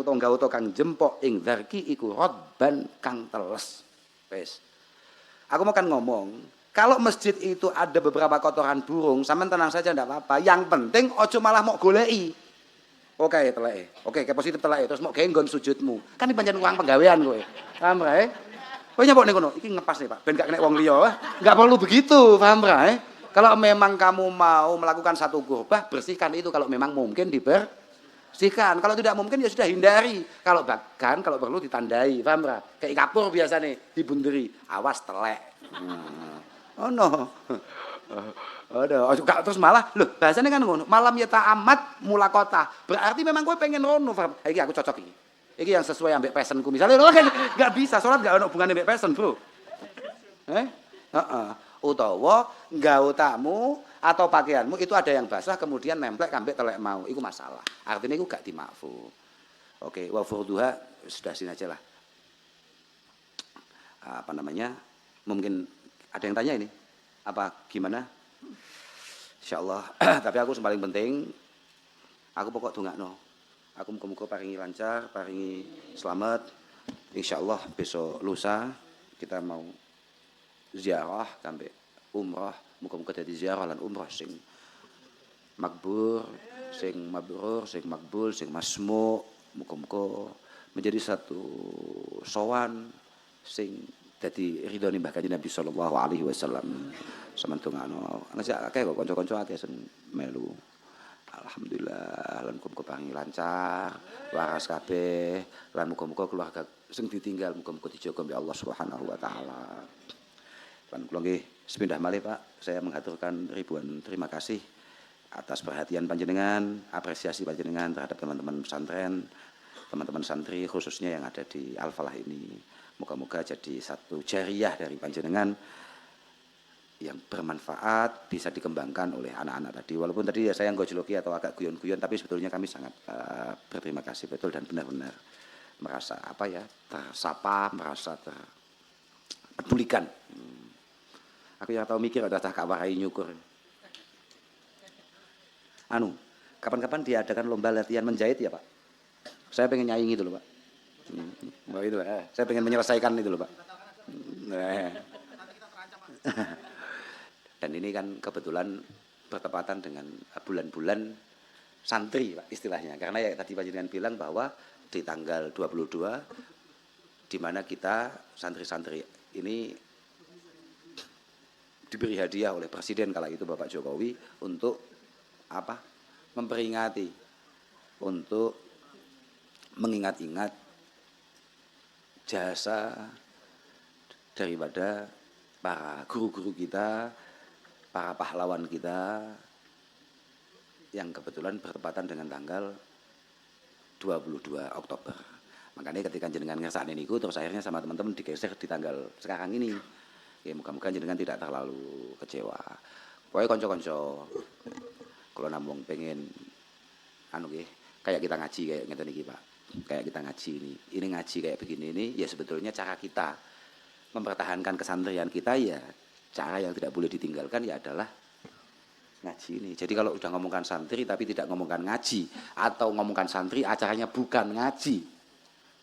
utawa gawuta kang jempok ing dzarki iku rodban kang teles. Wis. Aku mau kan ngomong, kalau masjid itu ada beberapa kotoran burung, sampean tenang saja ndak apa-apa. Yang penting ojo malah mau goleki. Oke, teleke. Oke, ke positif teleke terus mau gawe nggon sujudmu. Kan iki pancen uang penggawean kowe. Paham ra? Kowe nyapok ning kono, iki ngepas nih, Pak. Ben gak kena wong liya. Enggak perlu begitu, paham ra? Kalau memang kamu mau melakukan satu gurbah, bersihkan itu kalau memang mungkin dibersihkan. Kalau tidak mungkin ya sudah hindari. Kalau bahkan kalau perlu ditandai, paham ra? Kayak kapur biasa nih, dibunderi. Awas telek. Oh no. Aduh, terus malah, loh bahasanya kan ngono. Malam ya ta'amat mula kota. Berarti memang gue pengen rono, paham? Iki aku cocok iki. Iki yang sesuai ambek pesenku. Misalnya lo kan enggak bisa salat enggak ono hubungane ambek pesen, Bro. Heeh. Utawa nggawe tamu atau pakaianmu itu ada yang basah kemudian nemplek ambek telek mau. Iku masalah. Artinya iku gak dimafu. Oke, wa furduha sudah sini aja lah. Apa namanya? Mungkin ada yang tanya ini. Apa gimana? Insyaallah. Tapi aku yang paling penting aku pokok dongakno. Aku muga-muga paringi lancar, paringi selamat. Insyaallah besok lusa kita mau ziarah sampai umrah, muga-muga dadi ziarah lan umrah sing makbul, sing mabrur, sing makbul, sing masmu, muga-muga menjadi satu sowan sing dadi ridhone Mbah Kanjeng Nabi sallallahu alaihi wasallam. Samantungano ngajak akeh kok kanca-kanca akeh sen melu. Alhamdulillah lan muga-muga paringi lancar, waras kabeh, lan muga-muga keluarga sing ditinggal muga-muga dijaga oleh Allah Subhanahu wa taala. Lan kula nggih sepindah malih Pak, saya mengaturkan ribuan terima kasih atas perhatian panjenengan, apresiasi panjenengan terhadap teman-teman pesantren, teman-teman santri khususnya yang ada di Al-Falah ini. Moga-moga jadi satu jariah dari panjenengan yang bermanfaat, bisa dikembangkan oleh anak-anak tadi. Walaupun tadi ya saya gojloki atau agak guyon-guyon, tapi sebetulnya kami sangat berterima kasih betul dan benar-benar merasa tersapa, merasa terpedulikan. Aku yang tahu mikir udah tak warai nyukur. Kapan-kapan diadakan lomba latihan menjahit ya Pak? Saya pengen nyaing itu loh Pak. Itu saya pengen menyelesaikan itu loh Pak. Dan ini kan kebetulan bertepatan dengan bulan-bulan santri Pak istilahnya. Karena ya tadi panjenengan bilang bahwa di tanggal 22 di mana kita santri-santri ini diberi hadiah oleh Presiden kala itu Bapak Jokowi untuk apa? Memperingati, untuk mengingat-ingat jasa daripada para guru-guru kita, para pahlawan kita yang kebetulan bertepatan dengan tanggal 22 Oktober. Makanya ketika jenengan ngersakne niku terus akhirnya sama teman-teman digeser di tanggal sekarang ini. Ya mudah-mudahan jenengan tidak terlalu kecewa. Pokoknya konco-konco kalau namung pengen kayak kita ngaji kayak ngeten iki Pak. Kayak kita ngaji ini ngaji kayak begini ini ya sebetulnya cara kita mempertahankan kesantrian kita ya cara yang tidak boleh ditinggalkan ya adalah ngaji ini. Jadi kalau udah ngomongkan santri tapi tidak ngomongkan ngaji atau ngomongkan santri acaranya bukan ngaji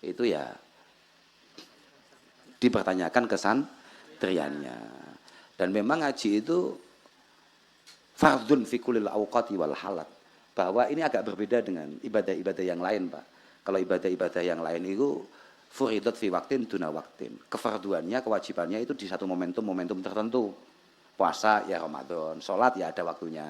itu ya dipertanyakan kesantriannya. Dan memang ngaji itu fardun fi kulil awqati wal halat. Bahwa ini agak berbeda dengan ibadah-ibadah yang lain, Pak. Kalau ibadah-ibadah yang lain itu furidat fi waktin duna waktin. Kefarduannya, kewajibannya itu di satu momentum tertentu. Puasa ya Ramadan, sholat ya ada waktunya.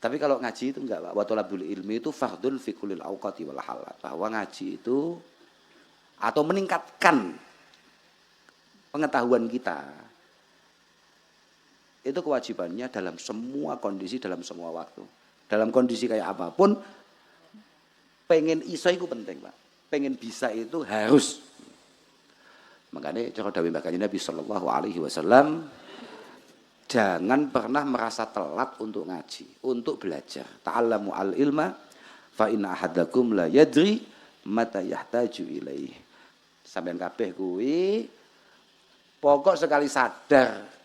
Tapi kalau ngaji itu enggak, Pak. Wa thalabul ilmi itu fardun fi kulil awqati wal halat. Bahwa ngaji itu atau meningkatkan pengetahuan kita itu kewajibannya dalam semua kondisi, dalam semua waktu. Dalam kondisi kayak apapun, pengen iso itu penting, Pak. Pengen bisa itu harus. Makanya cara dawuh Mbah Kanjeng Nabi sallallahu alaihi wasallam, jangan pernah merasa telat untuk ngaji, untuk belajar. Ta'allamu al-ilma fa inna ahadakum la yadri mata yahtaju ilaih. Sampeyan kabeh kuwi pokok sekali sadar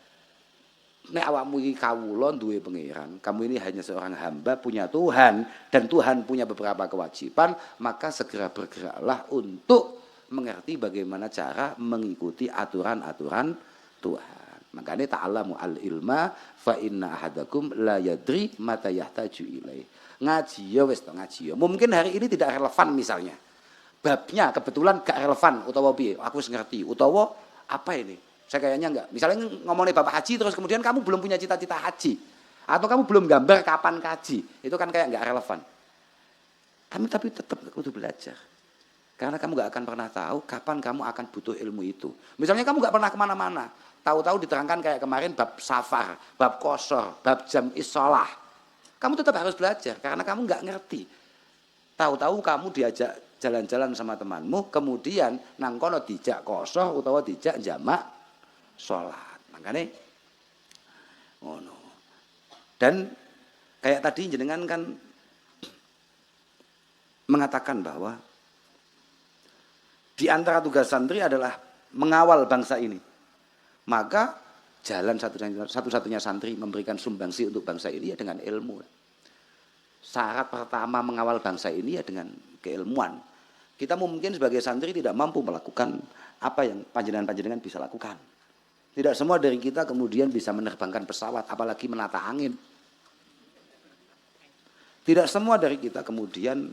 nek awakmu iki kawula duwe pangeran, kamu ini hanya seorang hamba punya Tuhan dan Tuhan punya beberapa kewajiban, maka segera bergeraklah untuk mengerti bagaimana cara mengikuti aturan-aturan Tuhan. Makanya ta'alamu al-ilma fa inna ahadakum la yadri mata yahtaju ilaih. Ngaji ya wis to ngaji ya. Mungkin hari ini tidak relevan misalnya. Babnya kebetulan gak relevan utawa piye? Aku wis ngerti utawa apa ini? Saya kayaknya enggak. Misalnya ngomongin bab haji terus kemudian kamu belum punya cita-cita haji atau kamu belum gambar kapan haji. Itu kan kayak enggak relevan. Tapi tetap kudu belajar. Karena kamu gak akan pernah tahu kapan kamu akan butuh ilmu itu. Misalnya kamu gak pernah kemana-mana. Tahu-tahu diterangkan kayak kemarin bab safar, bab qashar, bab jam'is shalah. Kamu tetap harus belajar karena kamu gak ngerti. Tahu-tahu kamu diajak jalan-jalan sama temanmu, kemudian nang kono dijak qashar utawa dijak jamak sholat. Makanya ngono. Dan kayak tadi jenengan kan mengatakan bahwa di antara tugas santri adalah mengawal bangsa ini. Maka jalan satu-satunya santri memberikan sumbangsi untuk bangsa ini ya dengan ilmu. Syarat pertama mengawal bangsa ini ya dengan keilmuan. Kita mungkin sebagai santri tidak mampu melakukan apa yang panjenengan-panjenengan bisa lakukan. Tidak semua dari kita kemudian bisa menerbangkan pesawat, apalagi menata angin. Tidak semua dari kita kemudian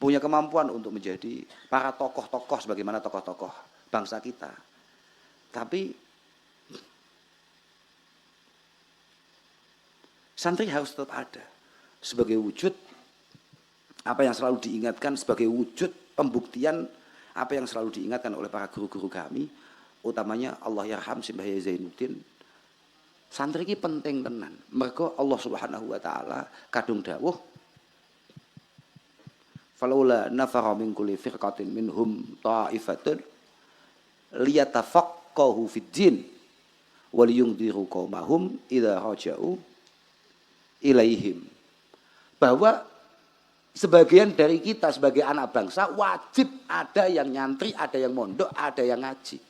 punya kemampuan untuk menjadi para tokoh-tokoh sebagaimana tokoh-tokoh bangsa kita. Tapi santri harus tetap ada sebagai wujud apa yang selalu diingatkan, sebagai wujud pembuktian apa yang selalu diingatkan oleh para guru-guru kami, utamanya Allah yarham Simbah Yai Zainuddin. Santri ini penting tenan. Mergo Allah Subhanahu wa taala kadung dawuh falaula nafara min kulli firqatin minhum ta'ifatun liyatafaqahu fid din wa liyundiru qaumahum idza raja'u ilaihim. Bahwa sebagian dari kita sebagai anak bangsa wajib ada yang nyantri, ada yang mondok, ada yang ngaji.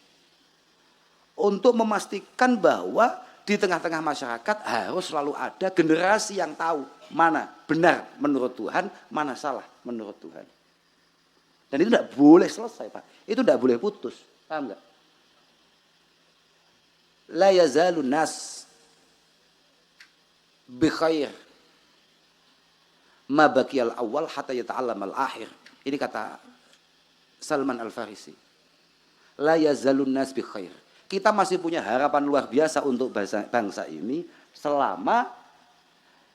Untuk memastikan bahwa di tengah-tengah masyarakat harus selalu ada generasi yang tahu mana benar menurut Tuhan, mana salah menurut Tuhan. Dan itu tidak boleh selesai, Pak. Itu tidak boleh putus. Paham enggak? La yazalun nas bi khair ma baqiyal awal hatta yata'allam al-akhir. Ini kata Salman Al-Farisi. La yazalun nas bi khair. Kita masih punya harapan luar biasa untuk bangsa ini selama,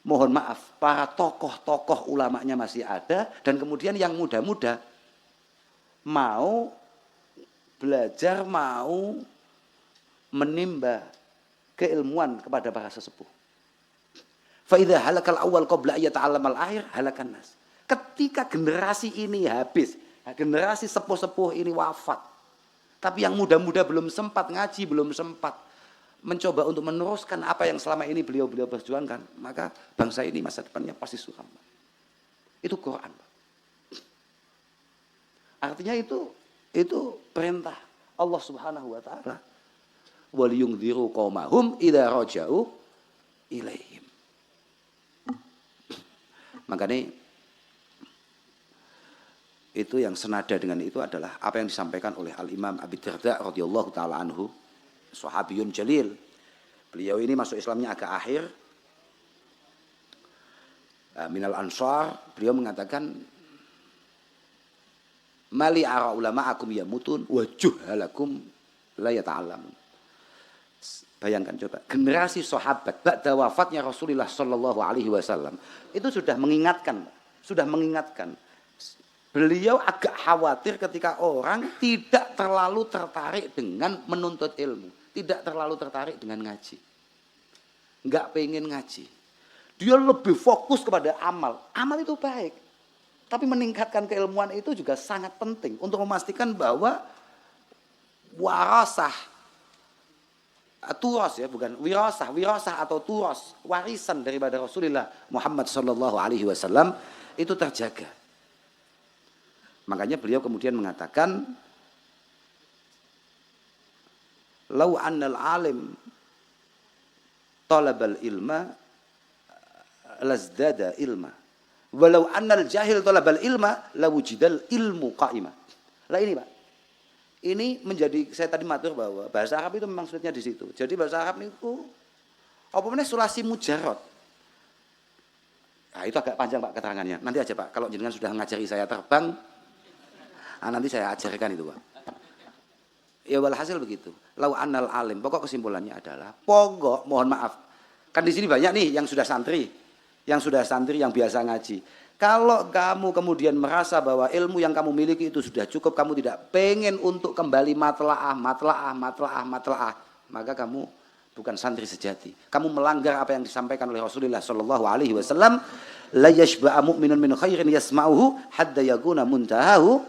mohon maaf, para tokoh-tokoh ulamanya masih ada dan kemudian yang muda-muda mau belajar, mau menimba keilmuan kepada para sesepuh. Fa idza halakal awal qabla yata'allamal akhir halakan nas. Ketika generasi ini habis, generasi sepuh-sepuh ini wafat. Tapi yang muda-muda belum sempat ngaji, belum sempat mencoba untuk meneruskan apa yang selama ini beliau-beliau perjuangkan, maka bangsa ini masa depannya pasti suram. Itu Quran. Artinya itu perintah Allah Subhanahu wa taala. Wal yungdziru qaumahum idza raja'u ilaihim. Makanya itu yang senada dengan itu adalah apa yang disampaikan oleh Al-Imam Abi Darda radhiyallahu taala anhu, sahabiyun jalil. Beliau ini masuk Islamnya agak akhir. Minal Ansar, beliau mengatakan mali ara ulama'akum yamutun wa juhalakum la yata'allamun. Bayangkan coba, generasi sahabat ba'da wafatnya Rasulullah sallallahu alaihi wasallam itu sudah mengingatkan. Beliau agak khawatir ketika orang tidak terlalu tertarik dengan menuntut ilmu. Tidak terlalu tertarik dengan ngaji. Enggak pengen ngaji. Dia lebih fokus kepada amal. Amal itu baik. Tapi meningkatkan keilmuan itu juga sangat penting. Untuk memastikan bahwa warasah. Turas ya, bukan wirasah. Wirasah atau turas. Warisan daripada Rasulullah Muhammad SAW itu terjaga. Makanya beliau kemudian mengatakan Lau annal alim talabal ilma lazdada ilma. Walau annal jahil talabal ilma lawujidal ilmu qa'imah. Lah ini Pak. Ini menjadi, saya tadi matur bahwa bahasa Arab itu memang sulitnya di situ. Jadi bahasa Arab itu apa namanya sulasi mujarrad. Nah, itu agak panjang Pak keterangannya. Nanti aja Pak, kalau jenengan sudah ngajari saya terbang, nanti saya ajarkan itu Pak. Ya walhasil begitu. Lau annal alim, pokok kesimpulannya adalah pokok mohon maaf. Kan di sini banyak nih yang sudah santri, yang biasa ngaji. Kalau kamu kemudian merasa bahwa ilmu yang kamu miliki itu sudah cukup, kamu tidak pengen untuk kembali matlaah, maka kamu bukan santri sejati. Kamu melanggar apa yang disampaikan oleh Rasulullah Shallallahu Alaihi Wasallam. La yashba'a mu'minun min khairin yasma'uhu hadda yakuna muntahahu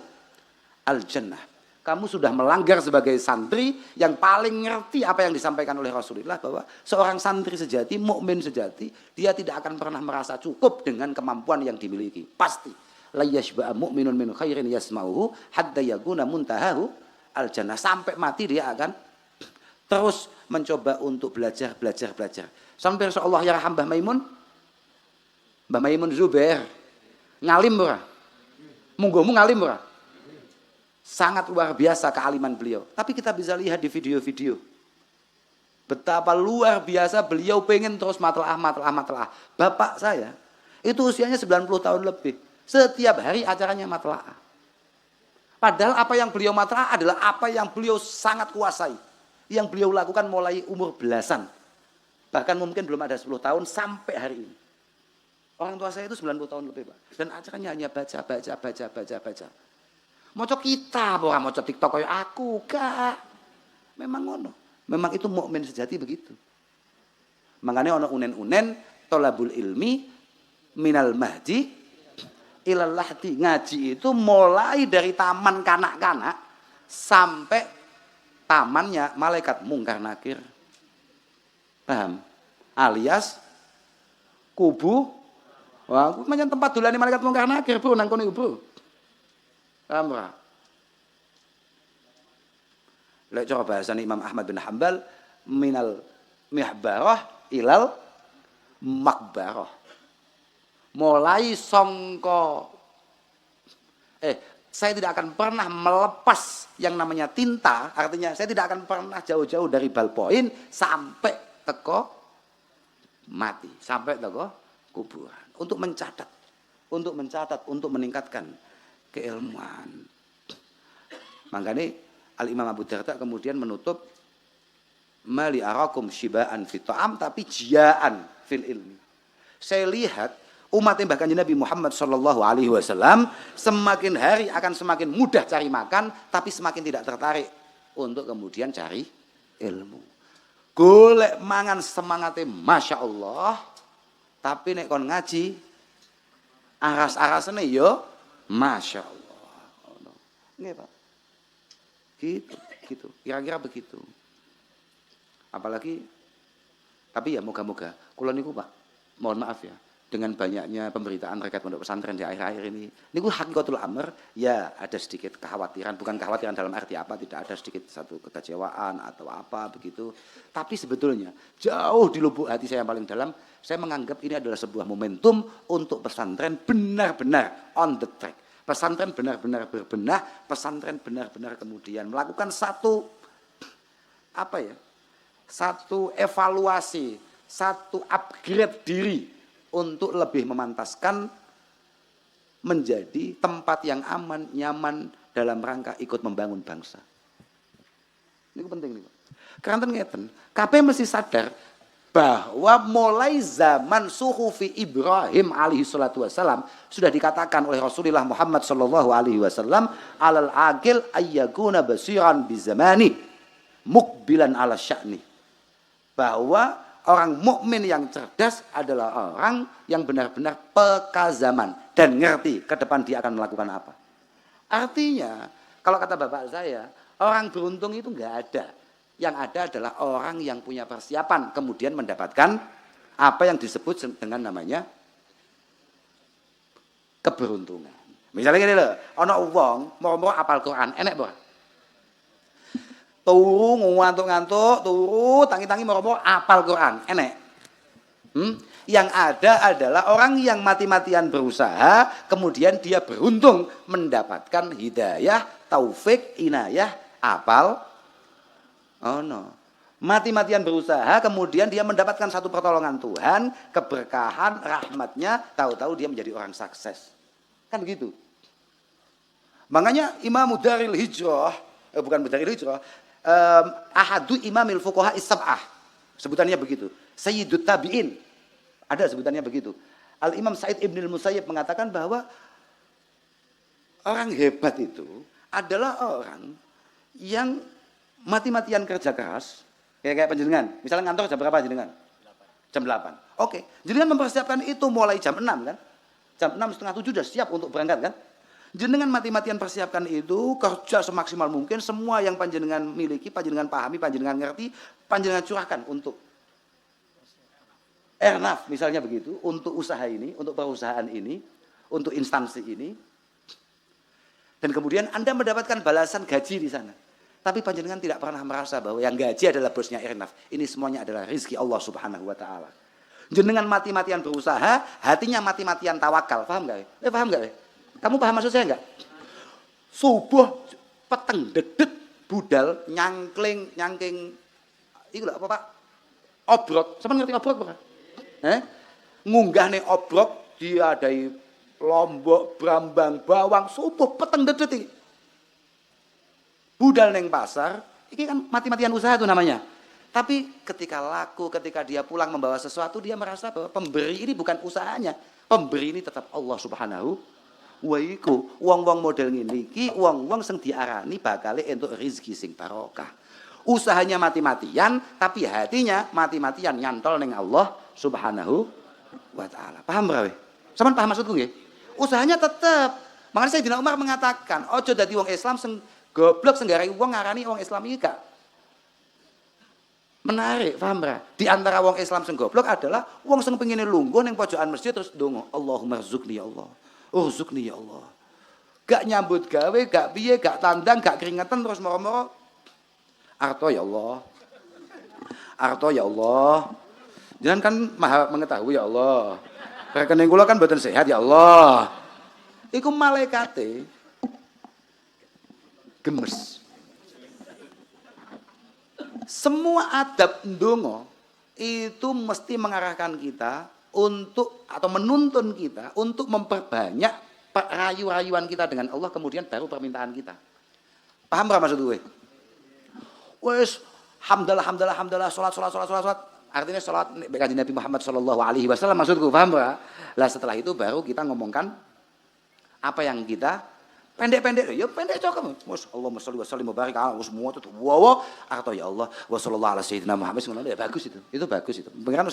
al jannah. Kamu sudah melanggar sebagai santri yang paling ngerti apa yang disampaikan oleh Rasulullah, bahwa seorang santri sejati, mukmin sejati, dia tidak akan pernah merasa cukup dengan kemampuan yang dimiliki. Pasti. La yashba'a mu'minun min khairin yasma'uhu hadda yakuna muntahahu al jannah. Sampai mati dia akan terus mencoba untuk belajar. Sampai insyaallah ya Mbah Maimun Zubair ngalim ora? Munggomu ngalim ora? Sangat luar biasa kealiman beliau. Tapi kita bisa lihat di video-video betapa luar biasa beliau pengen terus matlaah. Bapak saya itu usianya 90 tahun lebih. Setiap hari acaranya matlaah. Padahal apa yang beliau matlaah adalah apa yang beliau sangat kuasai. Yang beliau lakukan mulai umur belasan. Bahkan mungkin belum ada 10 tahun sampai hari ini. Orang tua saya itu 90 tahun lebih Pak. Dan acaranya hanya baca. Moco kitab, orang moco TikTok kayak aku, gak. Memang ngono. Memang itu mukmin sejati begitu. Makanya ono unen tolabul ilmi minal mahdi ilal lahdi. Ngaji itu mulai dari taman kanak-kanak sampai tamannya malaikat mungkar nakir. Paham? Alias kubu. Wah, macam tempat dulane malaikat mungkar nakir, Bro, nang kono Bro. Paham ora? Lek cara bahasane Imam Ahmad bin Hambal, minal mihbarah ilal makbarah. Mulai songko saya tidak akan pernah melepas yang namanya tinta, artinya saya tidak akan pernah jauh-jauh dari ballpoint sampai teko mati, sampai teko kuburan, untuk mencatat, untuk meningkatkan keilmuan. Makanya Al-Imam Abu Darda kemudian menutup mali arakum shibaan fit ta'am, tapi jiaan fil ilmi. Saya lihat umat yang bahkan Nabi Muhammad Shallallahu Alaihi Wasallam semakin hari akan semakin mudah cari makan, tapi semakin tidak tertarik untuk kemudian cari ilmu. Golek mangan semangatnya Masya Allah, tapi nek kon ngaji aras-arasane yo Masya Allah. Nggih Pak. Gitu. Kira-kira begitu. Apalagi, tapi ya moga-moga. Kula niku Pak, mohon maaf ya, dengan banyaknya pemberitaan terkait pondok pesantren di akhir-akhir ini. Niku hakikatul amr, ya ada sedikit kekhawatiran. Bukan kekhawatiran dalam arti apa, tidak ada sedikit satu kekecewaan atau apa begitu. Tapi sebetulnya jauh di lubuk hati saya yang paling dalam, saya menganggap ini adalah sebuah momentum untuk pesantren benar-benar on the track. Pesantren benar-benar berbenah, pesantren benar-benar kemudian melakukan satu evaluasi, satu upgrade diri untuk lebih memantaskan menjadi tempat yang aman, nyaman dalam rangka ikut membangun bangsa. Ini penting nih Pak. Karena ngeten, kabeh mesti sadar bahwa mulai zaman suhufi Ibrahim alaihi salatu wasalam sudah dikatakan oleh Rasulullah Muhammad sallallahu alaihi wasallam, alal aqil ayyakuna basiran bizamani mukbilan ala sya'ni. Bahwa orang mukmin yang cerdas adalah orang yang benar-benar peka zaman dan ngerti ke depan dia akan melakukan apa. Artinya, kalau kata bapak saya, orang beruntung itu enggak ada. Yang ada adalah orang yang punya persiapan kemudian mendapatkan apa yang disebut dengan namanya keberuntungan. Misalnya gini loh, ana wong mau apal Quran, enek apa? turu ngantuk-ngantuk, turu tangi-tangi moro-moro apal Quran, enek. Yang ada adalah orang yang mati-matian berusaha, kemudian dia beruntung mendapatkan hidayah, taufik, inayah, apal. Oh no. Mati-matian berusaha, kemudian dia mendapatkan satu pertolongan Tuhan, keberkahan, rahmatnya, tahu-tahu dia menjadi orang sukses. Kan begitu. Makanya Imam Daril Hijrah, bukan Daril Hijrah, ahadu imamil fuqaha is-sab'ah. Sebutannya begitu. Sayyidut tabi'in. Ada sebutannya begitu. Al-Imam Sa'id Ibn al-Musayyib mengatakan bahwa orang hebat itu adalah orang yang mati-matian kerja keras. Kayak panjenengan, misalnya ngantor jam berapa jenengan? Jam 8. Oke, jenengan mempersiapkan itu mulai jam 6 kan? Jam 6 setengah 7 sudah siap untuk berangkat kan? Jenengan mati-matian persiapkan itu, kerja semaksimal mungkin, semua yang panjenengan miliki, panjenengan pahami, panjenengan ngerti, panjenengan curahkan untuk Airnaf misalnya begitu, untuk usaha ini, untuk perusahaan ini, untuk instansi ini. Dan kemudian Anda mendapatkan balasan gaji di sana. Tapi panjenengan tidak pernah merasa bahwa yang gaji adalah bosnya Airnaf. Ini semuanya adalah rezeki Allah Subhanahu wa taala. Jenengan mati-matian berusaha, hatinya mati-matian tawakal. Paham enggak? Paham enggak? Kamu paham maksud saya enggak? Subuh peteng dedet budal nyangking iku lho apa Pak? Obrok. Sampeyan ngerti obrok Pak? Ngunggah nih obrok diadai lombok, brambang, bawang, subuh peteng dedet iki. Budal neng pasar, ini kan mati-matian usaha itu namanya. Tapi ketika laku, ketika dia pulang membawa sesuatu, dia merasa bahwa pemberi ini bukan usahanya. Pemberi ini tetap Allah Subhanahu wa iku. Wong-wong model ngene iki, wong-wong sing diarani bakale entuk rezeki sing barokah. Usahanya mati-matian, tapi hatinya mati-matian nyantol neng Allah Subhanahu wa taala. Paham berapa? Sampeyan paham maksudku nggih? Usahanya tetap. Makanya Sayyidina Umar mengatakan, ojo dadi wong Islam sing goblok senggarai wong ngarani wong Islam iki gak menarik, paham ra? Di antara wong Islam sing goblok adalah wong sing pengine lungguh ning pojokan masjid terus ndonga, Allahumma rzuqni ya Allah. Urzuqni ya Allah. Gak nyambut gawe, gak piye, gak tandang, gak keringetan terus moro-moro arto ya Allah. Arto ya Allah. Jangan kan maha mengetahui ya Allah. Rekening kula kan mboten sehat ya Allah. Iku malaikate gemes. Semua adab ndonga itu mesti mengarahkan kita untuk atau menuntun kita untuk memperbanyak rayu-rayuan kita dengan Allah, kemudian baru permintaan kita. Paham gak maksud gue? Wes hamdalah salat. Artinya salat kanjeng Nabi Muhammad sallallahu alaihi wasallam maksudku, paham gak? Lah setelah itu baru kita ngomongkan apa yang kita pendek-pendek, ya pendek cokap. Allahumma sholli wa sallim wa barik ala semua itu. Wow, atau ya Allah wa sallallahu ala sayyidina Muhammad, ya bagus itu. Itu bagus itu. Pengiran